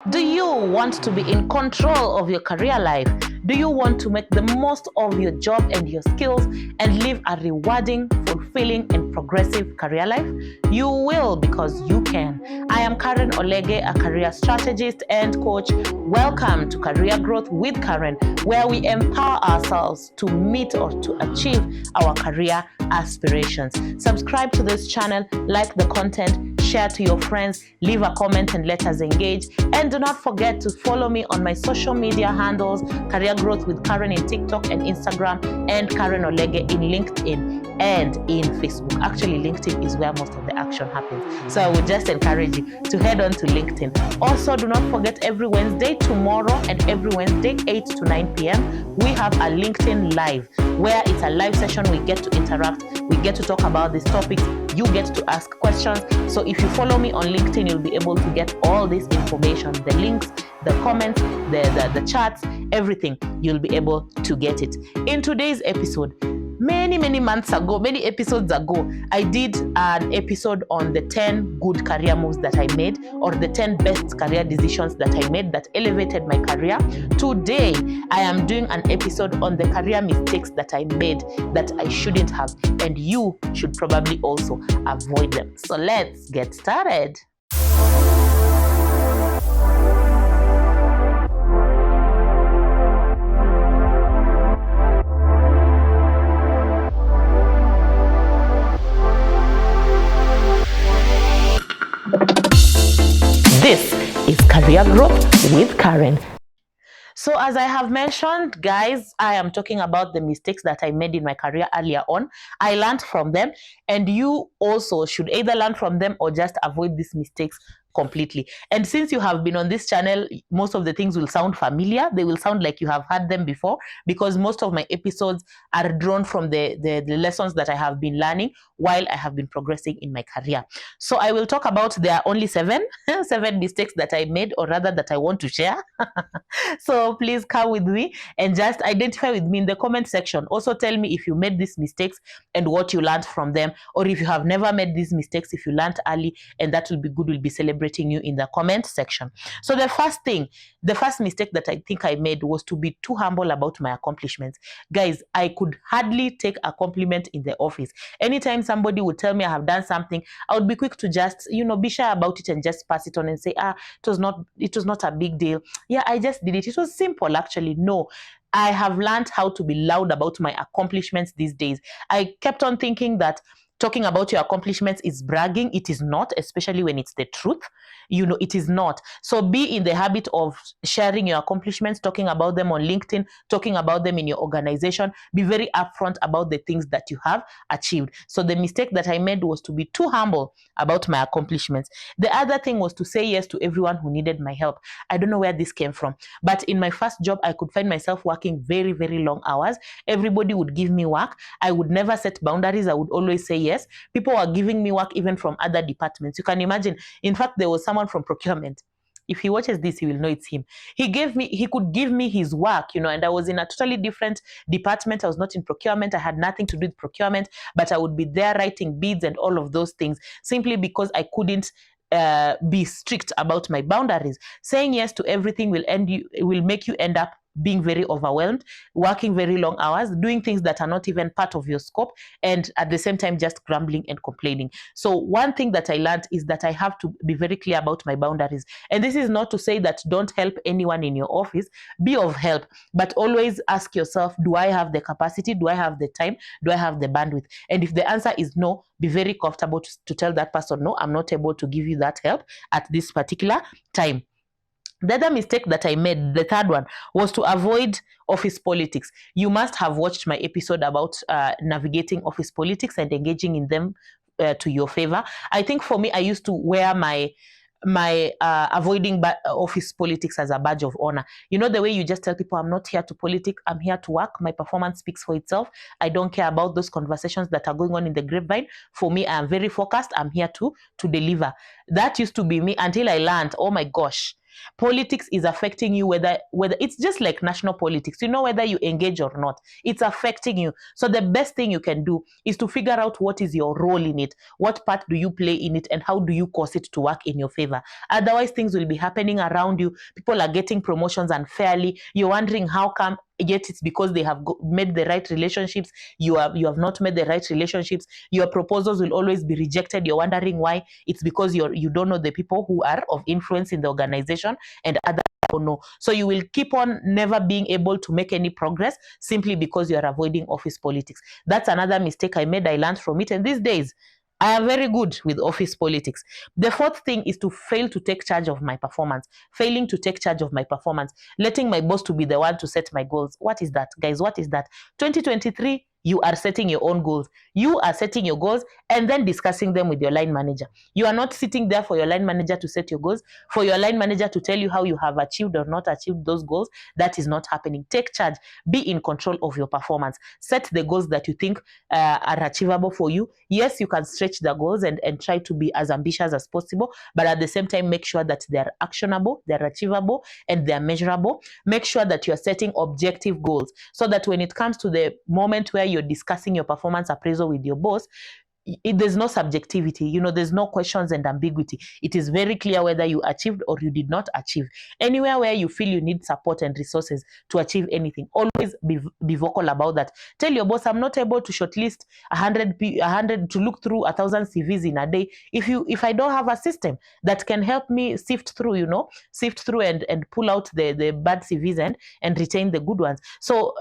Do you want to be in control of your career life? Do you want to make the most of your job and your skills and live a rewarding, fulfilling, and progressive career life? You will, because you can. I am Karen Olege, a career strategist and coach. Welcome to Career Growth with Karen, where we empower ourselves to meet or to achieve our career aspirations. Subscribe to this channel, like the content, share to your friends, leave a comment and let us engage. And do not forget to follow me on my social media handles, Career Growth with Karen in TikTok and Instagram, and Karen Olege in LinkedIn and in Facebook. Actually, LinkedIn is where most of the action happens. So I would just encourage you to head on to LinkedIn. Also, do not forget every Wednesday, tomorrow, and every Wednesday, 8 to 9 p.m., we have a LinkedIn Live, where it's a live session. We get to interact, we get to talk about these topics, you get to ask questions. So if you follow me on LinkedIn, you'll be able to get all this information, the links, the comments, the chats, everything. You'll be able to get it. In today's episode, many months ago, many episodes ago, I did an episode on the 10 good career moves that I made, or the 10 best career decisions that I made that elevated my career. Today, I am doing an episode on the career mistakes that I made that I shouldn't have, and you should probably also avoid them. So let's get started. This is Career Growth with Karen. So as I have mentioned, guys, I am talking about the mistakes that I made in my career earlier on. I learned from them, and you also should either learn from them or just avoid these mistakes completely. And since you have been on this channel, most of the things will sound familiar. They will sound like you have heard them before, because most of my episodes are drawn from the lessons that I have been learning while I have been progressing in my career. So I will talk about, there are only seven mistakes that I made, or rather that I want to share. So please come with me and just identify with me in the comment section. Also tell me if you made these mistakes and what you learned from them, or if you have never made these mistakes, if you learned early, and that will be good. We'll be celebrating you in the comment section. So the first mistake that I think I made was to be too humble about my accomplishments. Guys, I could hardly take a compliment in the office. Anytime somebody would tell me I have done something, I would be quick to just, be shy about it and just pass it on and say, it was not a big deal. Yeah, I just did it. It was simple, actually. No, I have learned how to be loud about my accomplishments these days. I kept on thinking that talking about your accomplishments is bragging. It is not, especially when it's the truth. It is not. So be in the habit of sharing your accomplishments, talking about them on LinkedIn, talking about them in your organization. Be very upfront about the things that you have achieved. So the mistake that I made was to be too humble about my accomplishments. The other thing was to say yes to everyone who needed my help. I don't know where this came from, but in my first job, I could find myself working very, very long hours. Everybody would give me work. I would never set boundaries. I would always say yes. People were giving me work even from other departments. You can imagine. In fact, there was someone from procurement. If he watches this, he will know it's him. He could give me his work, and I was in a totally different department. I was not in procurement. I had nothing to do with procurement, but I would be there writing bids and all of those things, simply because I couldn't be strict about my boundaries. Saying yes to everything will make you end up being very overwhelmed, working very long hours, doing things that are not even part of your scope, and at the same time just grumbling and complaining. So one thing that I learned is that I have to be very clear about my boundaries. And this is not to say that don't help anyone in your office. Be of help, but always ask yourself, do I have the capacity? Do I have the time? Do I have the bandwidth? And if the answer is no, be very comfortable to tell that person, no, I'm not able to give you that help at this particular time. The other mistake that I made, the third one, was to avoid office politics. You must have watched my episode about navigating office politics and engaging in them to your favor. I think for me, I used to wear my avoiding office politics as a badge of honor. The way you just tell people, I'm not here to politic, I'm here to work. My performance speaks for itself. I don't care about those conversations that are going on in the grapevine. For me, I am very focused. I'm here to deliver. That used to be me until I learned, oh my gosh, Politics is affecting you, whether it's just like national politics, whether you engage or not, it's affecting you. So the best thing you can do is to figure out what is your role in it, what part do you play in it, and how do you cause it to work in your favor. Otherwise, things will be happening around you. People are getting promotions unfairly. You're wondering how come, yet it's because they have made the right relationships. You have not made the right relationships. Your proposals will always be rejected. You're wondering why. It's because you don't know the people who are of influence in the organization, and other people know. So you will keep on never being able to make any progress simply because you are avoiding office politics. That's another mistake I made. I learned from it, and these days I am very good with office politics. The fourth thing is to fail to take charge of my performance. Failing to take charge of my performance. Letting my boss to be the one to set my goals. What is that, guys? What is that? 2023, you are setting your own goals. You are setting your goals and then discussing them with your line manager. You are not sitting there for your line manager to set your goals, for your line manager to tell you how you have achieved or not achieved those goals. That is not happening. Take charge. Be in control of your performance. Set the goals that you think are achievable for you. Yes, you can stretch the goals and try to be as ambitious as possible, but at the same time, make sure that they're actionable, they're achievable, and they're measurable. Make sure that you're setting objective goals so that when it comes to the moment where you're discussing your performance appraisal with your boss, there's no subjectivity, there's no questions and ambiguity. It is very clear whether you achieved or you did not achieve. Anywhere where you feel you need support and resources to achieve anything, always be vocal about that. Tell your boss, I'm not able to shortlist 100 to look through 1,000 CVs in a day if I don't have a system that can help me sift through and pull out the bad CVs and retain the good ones. So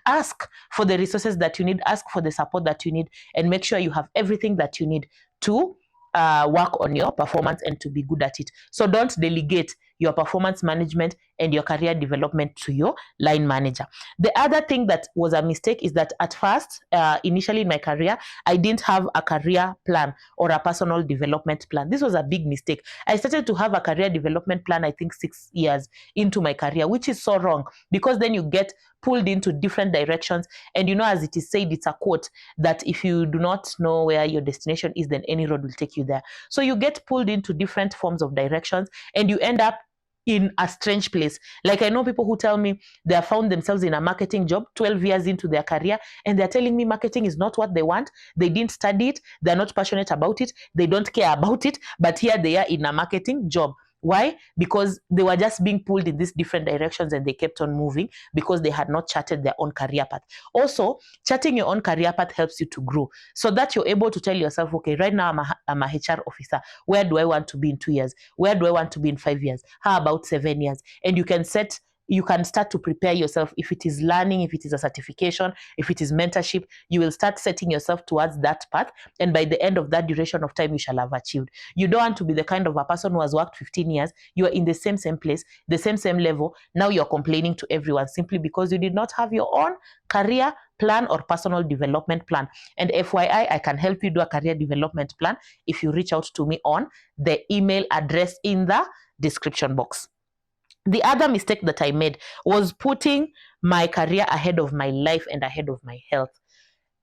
ask for the resources that you need, ask for the support that you need, and make sure you have everything that you need to work on your performance and to be good at it. So don't delegate your performance management and your career development to your line manager. The other thing that was a mistake is that at first, initially in my career, I didn't have a career plan or a personal development plan. This was a big mistake. I started to have a career development plan, I think 6 years into my career, which is so wrong, because then you get pulled into different directions. And as it is said, it's a quote that if you do not know where your destination is, then any road will take you there. So you get pulled into different forms of directions and you end up in a strange place. Like, I know people who tell me they have found themselves in a marketing job 12 years into their career, and they're telling me marketing is not what they want. They didn't study it. They're not passionate about it. They don't care about it. But here they are in a marketing job. Why? Because they were just being pulled in these different directions and they kept on moving because they had not charted their own career path. Also, charting your own career path helps you to grow so that you're able to tell yourself, okay, right now I'm a HR officer. Where do I want to be in 2 years? Where do I want to be in 5 years? How about 7 years? And you can start to prepare yourself. If it is learning, if it is a certification, if it is mentorship, you will start setting yourself towards that path. And by the end of that duration of time, you shall have achieved. You don't want to be the kind of a person who has worked 15 years. You are in the same place, the same level. Now you're complaining to everyone simply because you did not have your own career plan or personal development plan. And FYI, I can help you do a career development plan if you reach out to me on the email address in the description box. The other mistake that I made was putting my career ahead of my life and ahead of my health.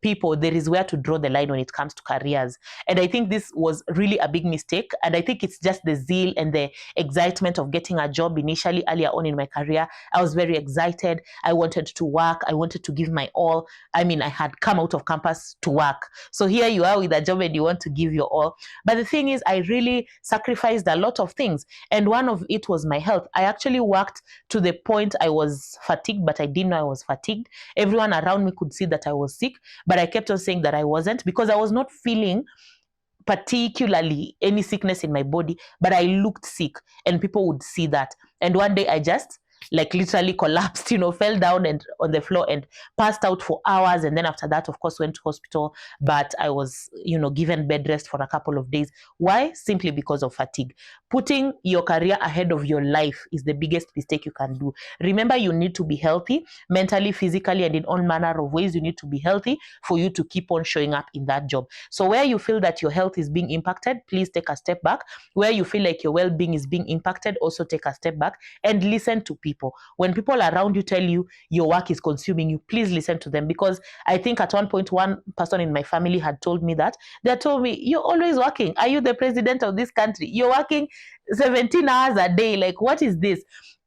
People, there is where to draw the line when it comes to careers. And I think this was really a big mistake. And I think it's just the zeal and the excitement of getting a job initially earlier on in my career. I was very excited. I wanted to work. I wanted to give my all. I had come out of campus to work. So here you are with a job and you want to give your all. But the thing is, I really sacrificed a lot of things. And one of it was my health. I actually worked to the point I was fatigued, but I didn't know I was fatigued. Everyone around me could see that I was sick, but I kept on saying that I wasn't because I was not feeling particularly any sickness in my body, but I looked sick and people would see that. And one day I just literally collapsed, fell down and on the floor and passed out for hours. And then after that, of course, went to hospital, but I was, given bed rest for a couple of days. Why? Simply because of fatigue. Putting your career ahead of your life is the biggest mistake you can do. Remember, you need to be healthy mentally, physically, and in all manner of ways. You need to be healthy for you to keep on showing up in that job. So where you feel that your health is being impacted, please take a step back. Where you feel like your well-being is being impacted, also take a step back and listen to people. When people around you tell you your work is consuming you, please listen to them. Because I think at one point, one person in my family had told me that. They told me, you're always working. Are you the president of this country? You're working 17 hours a day. Like, what is this?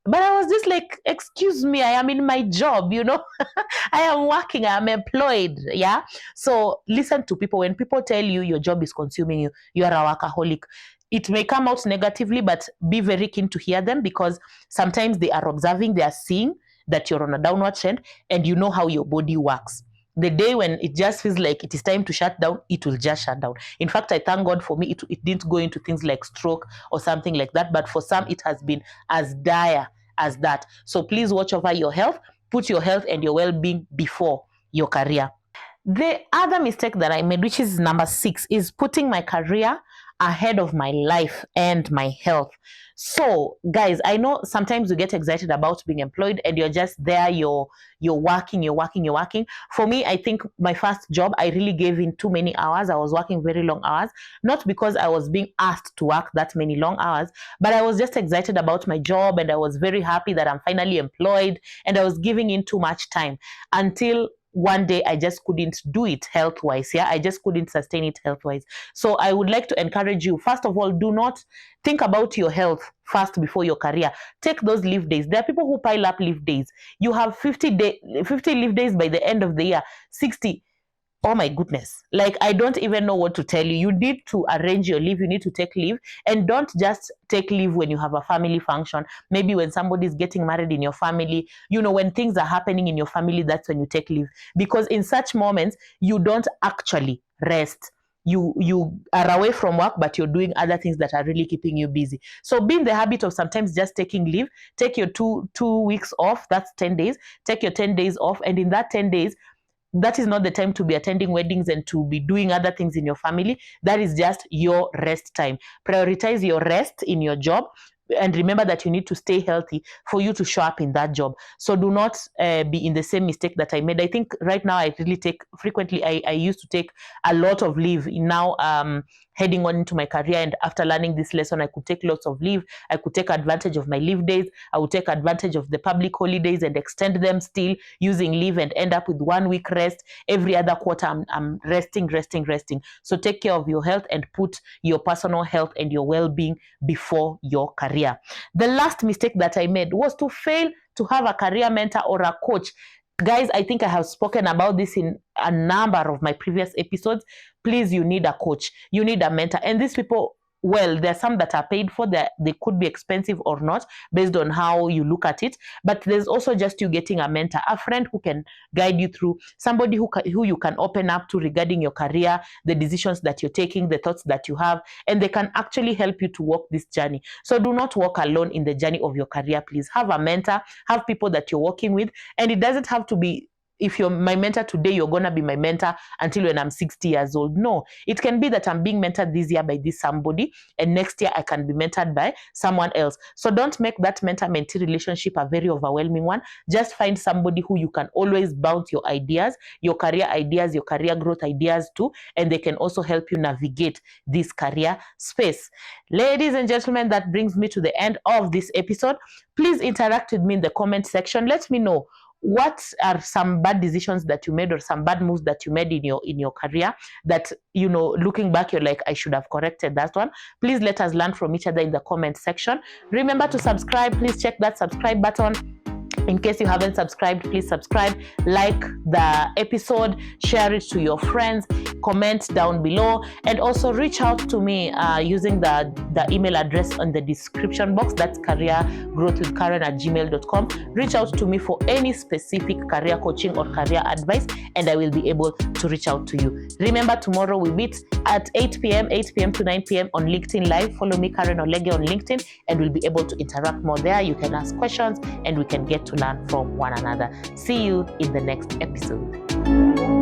But I was just like, excuse me, I am in my job, I am working, I am employed. Yeah. So listen to people. When people tell you your job is consuming you, you are a workaholic. It may come out negatively, but be very keen to hear them, because sometimes they are observing, they are seeing that you're on a downward trend, and you know how your body works. The day when it just feels like it is time to shut down, it will just shut down. In fact, I thank God for me, it didn't go into things like stroke or something like that. But for some, it has been as dire as that. So please watch over your health. Put your health and your well-being before your career. The other mistake that I made, which is number 6, is putting my career ahead of my life and my health. So guys, I know sometimes you get excited about being employed and you're just there, you're working. For me, I think my first job, I really gave in too many hours. I was working very long hours, not because I was being asked to work that many long hours, but I was just excited about my job, and I was very happy that I'm finally employed, and I was giving in too much time, until one day I just couldn't do it health-wise. Yeah, I just couldn't sustain it health-wise. So I would like to encourage you, first of all, do not think about your health first before your career. Take those leave days. There are people who pile up leave days. You have 50 leave days by the end of the year, 60. Oh my goodness. Like, I don't even know what to tell you. You need to arrange your leave. You need to take leave, and don't just take leave when you have a family function. Maybe when somebody is getting married in your family, when things are happening in your family, that's when you take leave. Because in such moments, you don't actually rest. You are away from work, but you're doing other things that are really keeping you busy. So be in the habit of sometimes just taking leave. Take your two weeks off. That's 10 days. Take your 10 days off. And in that 10 days, that is not the time to be attending weddings and to be doing other things in your family. That is just your rest time. Prioritize your rest in your job, and remember that you need to stay healthy for you to show up in that job. So do not be in the same mistake that I made. I think right now I really take frequently, I used to take a lot of leave. Now heading on into my career, and after learning this lesson, I could take lots of leave. I could take advantage of my leave days. I would take advantage of the public holidays and extend them still using leave, and end up with 1 week rest. Every other quarter I'm resting. So take care of your health and put your personal health and your well-being before your career. The last mistake that I made was to fail to have a career mentor or a coach. Guys, I think I have spoken about this in a number of my previous episodes. Please, you need a coach. You need a mentor. And these people, well, there are some that are paid for, that they could be expensive or not, based on how you look at it. But there's also just you getting a mentor, a friend who can guide you through, somebody who you can open up to regarding your career, the decisions that you're taking, the thoughts that you have, and they can actually help you to walk this journey. So do not walk alone in the journey of your career. Please have a mentor, have people that you're working with, and it doesn't have to be, if you're my mentor today, you're going to be my mentor until when I'm 60 years old. No, it can be that I'm being mentored this year by this somebody, and next year I can be mentored by someone else. So don't make that mentor-mentee relationship a very overwhelming one. Just find somebody who you can always bounce your ideas, your career growth ideas to, and they can also help you navigate this career space. Ladies and gentlemen, that brings me to the end of this episode. Please interact with me in the comment section. Let me know, what are some bad decisions that you made, or some bad moves that you made in your career that, looking back, you're like, I should have corrected that one. Please let us learn from each other in the comment section. Remember to subscribe. Please check that subscribe button. In case you haven't subscribed, please subscribe, like the episode, share it to your friends, comment down below, and also reach out to me using the email address on the description box. That's careergrowthwithkaren@gmail.com. Reach out to me for any specific career coaching or career advice, and I will be able to reach out to you. Remember, tomorrow we meet at 8 p.m. to 9 p.m. on LinkedIn Live. Follow me, Karen Olege, on LinkedIn, and we'll be able to interact more there. You can ask questions, and we can get to learn from one another. See you in the next episode.